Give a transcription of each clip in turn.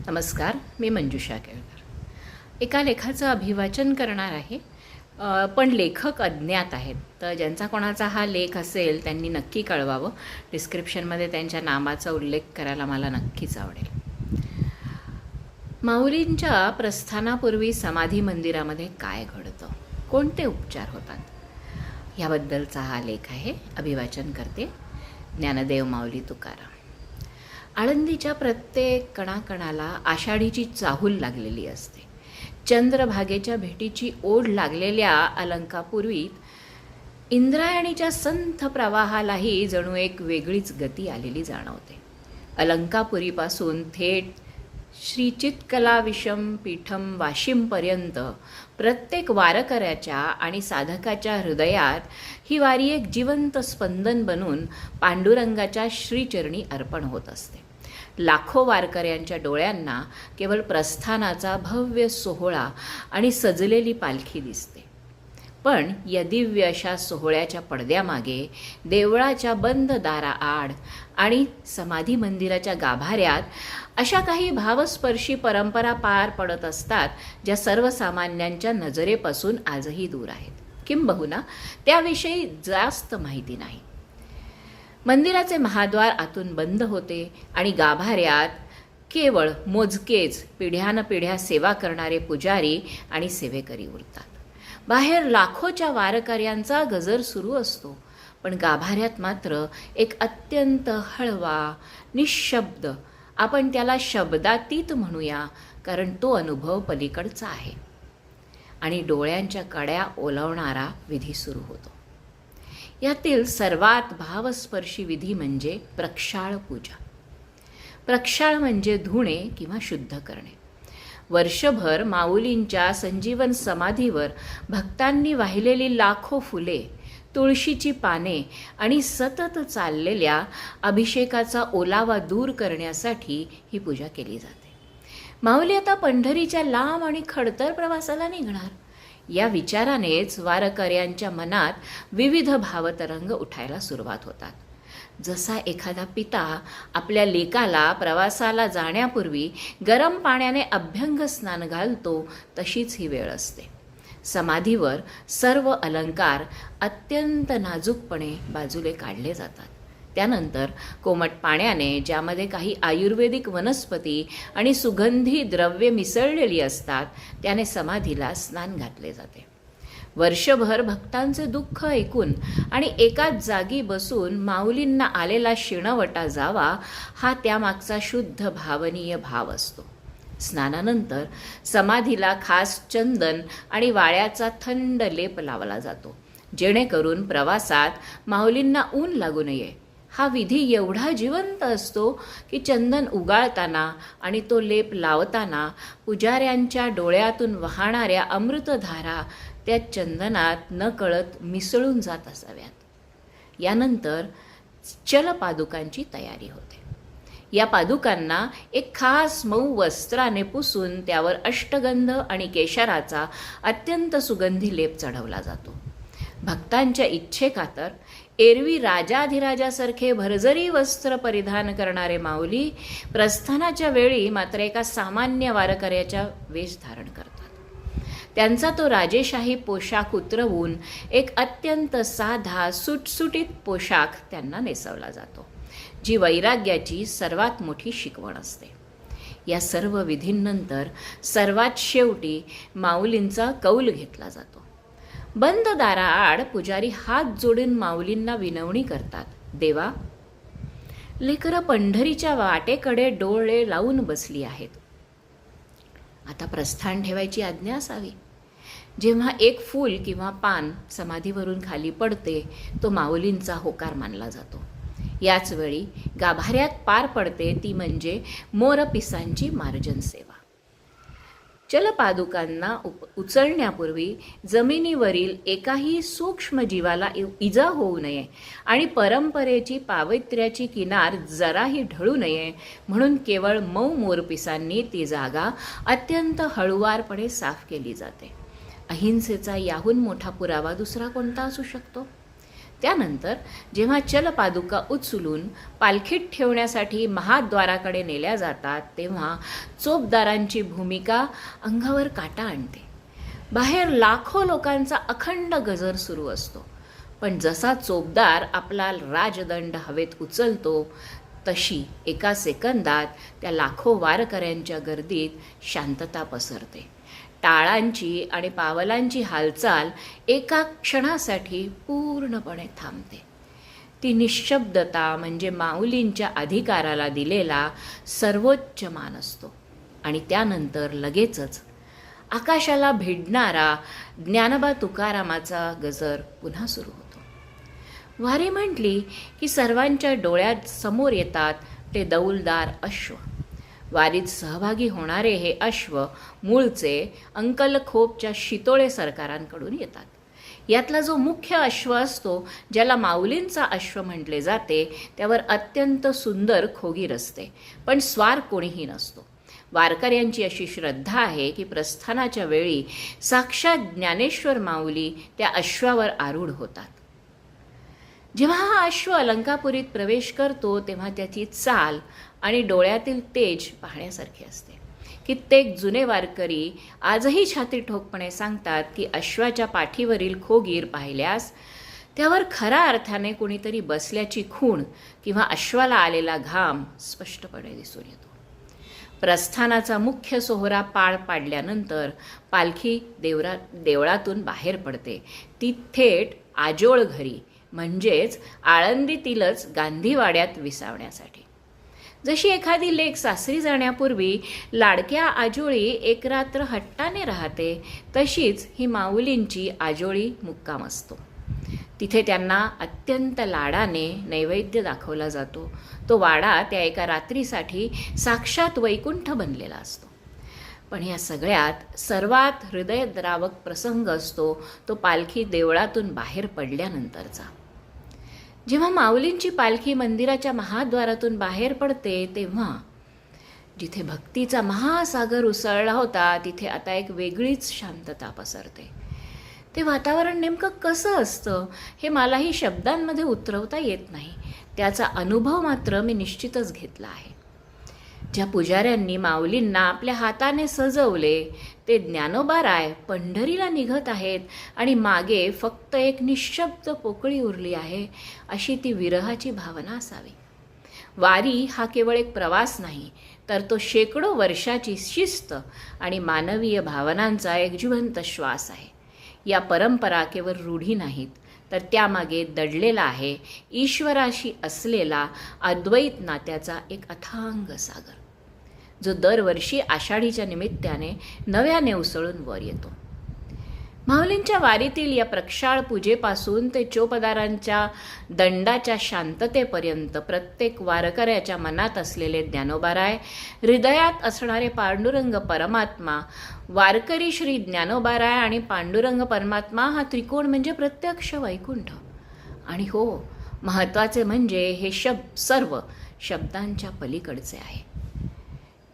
नमस्कार, मी मंजुषा केळकर. एका लेखाचं अभिवाचन करणार आहे, पण लेखक अज्ञात आहेत. तर ज्यांचा कोणाचा हा लेख असेल त्यांनी नक्की कळवावं. डिस्क्रिप्शनमध्ये त्यांच्या नामाचा उल्लेख करायला मला नक्कीच आवडेल. माऊलींच्या प्रस्थानापूर्वी समाधी मंदिरामध्ये काय घडतं, कोणते उपचार होतात, ह्याबद्दलचा हा लेख आहे. अभिवाचन करते ज्ञानदेव माऊली तुकाराम. आळंदीच्या प्रत्येक कणाकणाला आषाढीची चाहूल लागलेली असते. चंद्रभागेच्या भेटीची ओढ लागलेल्या अलंकापूर्वीत इंद्रायणीच्या संथ प्रवाहालाही जणू एक वेगळीच गती आलेली जाणवते. अलंकापुरीपासून थेट श्री चित्कला विषम पीठम वाशिमपर्यंत प्रत्येक वारकऱ्याच्या आणि साधकाच्या हृदयात ही वारी एक जिवंत स्पंदन बनून पांडुरंगाच्या श्रीचरणी अर्पण होत असते. लाखो वारकऱ्यांच्या डोळ्यांना केवळ प्रस्थानाचा भव्य सोहळा आणि सजलेली पालखी दिसते. पण या दिव्य अशा सोहळ्याच्या पडद्यामागे देवळाच्या बंद दाराआड आणि समाधी मंदिराच्या गाभाऱ्यात अशा काही भावस्पर्शी परंपरा पार पडत असतात, ज्या सर्वसामान्यांच्या नजरेपासून आजही दूर आहेत. किंबहुना त्याविषयी जास्त माहिती नाही. मंदिराचे महाद्वार आतून बंद होते आणि गाभाऱ्यात केवळ मोजकेच पिढ्यानपिढ्या सेवा करणारे पुजारी आणि सेवेकरी उरतात. बाहेर लाखोच्या वारकऱ्यांचा गजर सुरू असतो, पण गाभाऱ्यात मात्र एक अत्यंत हळवा निशब्द, आपण त्याला शब्दातीत म्हणूया, कारण तो अनुभव पलीकडचा आहे, आणि डोळ्यांच्या कड्या ओलावणारा विधी सुरू होतो. यातील सर्वात भावस्पर्शी विधी म्हणजे प्रक्षाळ पूजा. प्रक्षाळ म्हणजे धुणे किंवा शुद्ध करणे. वर्षभर माऊलींच्या संजीवन समाधीवर भक्तांनी वाहिलेली लाखो फुले, तुळशीची पाने आणि सतत चाललेल्या अभिषेकाचा ओलावा दूर करण्यासाठी ही पूजा केली जाते. माऊली आता पंढरीच्या लांब आणि खडतर प्रवासाला निघणार, या विचारानेच वारकऱ्यांच्या मनात विविध भावतरंग उठायला सुरुवात होतात. जसा एखादा पिता आपल्या लेकाला प्रवासाला जाण्यापूर्वी गरम पाण्याने अभ्यंग स्नान घालतो, तशीच ही वेळ असते. समाधीवर सर्व अलंकार अत्यंत नाजूकपणे बाजूले काढले जातात. त्यानंतर कोमट पाण्याने, ज्यामध्ये काही आयुर्वेदिक वनस्पती आणि सुगंधी द्रव्ये मिसळलेली असतात, त्याने समाधीला स्नान घातले जाते. वर्षभर भक्तांचे दुःख ऐकून आणि एकाच जागी बसून माऊलींना आलेला शिणवटा जावा, हा त्यामागचा शुद्ध भावनीय भाव असतो. स्नानानंतर समाधीला खास चंदन आणि वाळ्याचा थंड लेप लावला जातो, जेणेकरून प्रवासात माऊलींना ऊन लागू नये. हा विधी एवढा जिवंत असतो की चंदन उगाळताना आणि तो लेप लावताना पुजाऱ्यांच्या डोळ्यातून वाहणाऱ्या अमृतधारा त्या चंदनात नकळत मिसळून जात असाव्यात. यानंतर चलपादुकांची तयारी होते. या पादुकांना एक खास मऊ वस्त्राने पुसून त्यावर अष्टगंध आणि केशराचा अत्यंत सुगंधी लेप चढवला जातो. भक्तांच्या इच्छेखातर एरवी राजाधिराजासारखे भरजरी वस्त्र परिधान करणारे माऊली प्रस्थानाच्या वेळी मात्र एका सामान्य वारकऱ्याच्या वेश धारण करतात. त्यांचा तो राजेशाही पोशाख उतरवून एक अत्यंत साधा सुटसुटीत पोशाख त्यांना नेसवला जातो, जी वैराग्याची सर्वात मोठी शिकवण असते. या सर्व विधींनंतर सर्वात शेवटी माऊलींचा कौल घेतला जातो. बंद दाराआड पुजारी हात जोडून माऊलींना विनवणी करतात, देवा, लेकरं पंढरीच्या वाटेकडे डोळे लावून बसली आहेत. आता प्रस्थान ठेवायची आज्ञा असावी. जेव्हा एक फूल किंवा पान समाधीवरून खाली पडते, तो माऊलींचा होकार मानला जातो. याच वेळी गाभाऱ्यात पार पडते ती म्हणजे मोरपिसांची मार्जन सेवा. चलपादुकांना उचलण्यापूर्वी जमिनीवरील एकाही सूक्ष्म जीवाला इजा होऊ नये आणि परंपरेची पावित्र्याची किनार जराही ढळू नये म्हणून केवळ मऊ मोरपिसांनी ती जागा अत्यंत हळुवारपणे साफ केली जाते. अहिंसेचा याहून मोठा पुरावा दुसरा कोणता असू शकतो? त्यानंतर जेव्हा चलपादुका उचलून पालखीत ठेवण्यासाठी महाद्वाराकडे नेल्या जातात तेव्हा चोपदारांची भूमिका अंगावर काटा आणते. बाहेर लाखो लोकांचा अखंड गजर सुरू असतो, पण जसा चोपदार आपला राजदंड हवेत उचलतो तशी एका सेकंदात त्या लाखो वारकऱ्यांच्या गर्दीत शांतता पसरते. टाळांची आणि पावलांची हालचाल एका क्षणासाठी पूर्णपणे थांबते. ती निशब्दता म्हणजे माऊलींच्या अधिकाराला दिलेला सर्वोच्च मान असतो. आणि त्यानंतर लगेचच आकाशाला भिडणारा ज्ञानोबा तुकारामाचा गजर पुन्हा सुरू होतो. वारी म्हटली की सर्वांच्या डोळ्यात समोर येतात ते डौलदार अश्व. वारीत सहभागी होणारे हे अश्व मूळचे अंकलखोपच्या शितोळे सरकारांकडून येतात. यातला जो मुख्य अश्व असतो, ज्याला माऊलींचा अश्व म्हटले जाते, त्यावर अत्यंत सुंदर खोगीर असते, पण स्वार कोणीही नसतो. वारकऱ्यांची अशी श्रद्धा आहे की प्रस्थानाच्या वेळी साक्षात ज्ञानेश्वर माऊली त्या अश्वावर आरूढ होतात. जेव्हा हा अश्व अलंकापुरीत प्रवेश करतो तेव्हा त्याची चाल आणि डोळ्यातील तेज पाहण्यासारखी असते. कित्येक जुने वारकरी आजही छाती ठोकपणे सांगतात की अश्वाच्या पाठीवरील खोगीर पाहिल्यास त्यावर खऱ्या अर्थाने कोणीतरी बसल्याची खूण किंवा अश्वाला आलेला घाम स्पष्टपणे दिसून येतो. प्रस्थानाचा मुख्य सोहरा पार पाडल्यानंतर पालखी देवळातून बाहेर पडते. ती थेट आजोळ घरी म्हणजेच आळंदीतीलच गांधीवाड्यात विसावण्यासाठी. जशी एखादी लेक सासरी जाण्यापूर्वी लाडक्या आजोळी एक रात्र हट्टाने राहते, तशीच ही माऊलींची आजोळी मुक्काम असतो. तिथे त्यांना अत्यंत लाडाने नैवेद्य दाखवला जातो. तो वाडा त्या एका रात्रीसाठी साक्षात वैकुंठ बनलेला असतो. पण या सगळ्यात सर्वात हृदयद्रावक प्रसंग असतो तो पालखी देवळातून बाहेर पडल्यानंतरचा. जेव्हा माऊलींची पालखी मंदिराच्या महाद्वारातून बाहेर पडते तेव्हा जिथे भक्तीचा महासागर उसळला होता तिथे आता एक वेगळीच शांतता पसरते. ते वातावरण नेमकं कसं असतं हे मलाही शब्दांमध्ये उतरवता येत नाही. त्याचा अनुभव मात्र मी निश्चितच घेतला आहे. ज्या पुजाऱ्यांनी माऊलींना आपल्या हाताने सजवले ते ज्ञानोबाराय पंढरीला निघत आहेत आणि मागे फक्त एक निशब्द पोकळी उरली आहे, अशी ती विरहाची भावना असावी. वारी हा केवळ एक प्रवास नाही, तर तो शेकडो वर्षाची शिस्त आणि मानवीय भावनांचा एक जिवंत श्वास आहे. या परंपरा केवळ रूढी नाहीत, तर त्यामागे दडलेला आहे ईश्वराशी असलेला अद्वैत नात्याचा एक अथांग सागर, जो दरवर्षी आषाढीच्या निमित्ताने नव्याने उसळून वर येतो. माऊलींच्या वारीतील या प्रक्षाळ पूजेपासून ते चोपदारांच्या दंडाच्या शांततेपर्यंत प्रत्येक वारकऱ्याच्या मनात असलेले ज्ञानोबाराय, हृदयात असणारे पांडुरंग परमात्मा, वारकरी श्री ज्ञानोबाराय आणि पांडुरंग परमात्मा हा त्रिकोण म्हणजे प्रत्यक्ष वैकुंठ. आणि हो, महत्त्वाचे म्हणजे हे सर्व शब्दांच्या पलीकडचे आहे.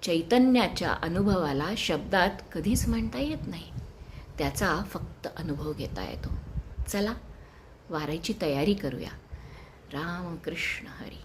चैतन्याच्या अनुभवाला शब्दात कधीच म्हणता येत नाही, त्याचा फक्त अनुभव घेता येतो. चला वारीची तयारी करूया. राम कृष्ण हरी.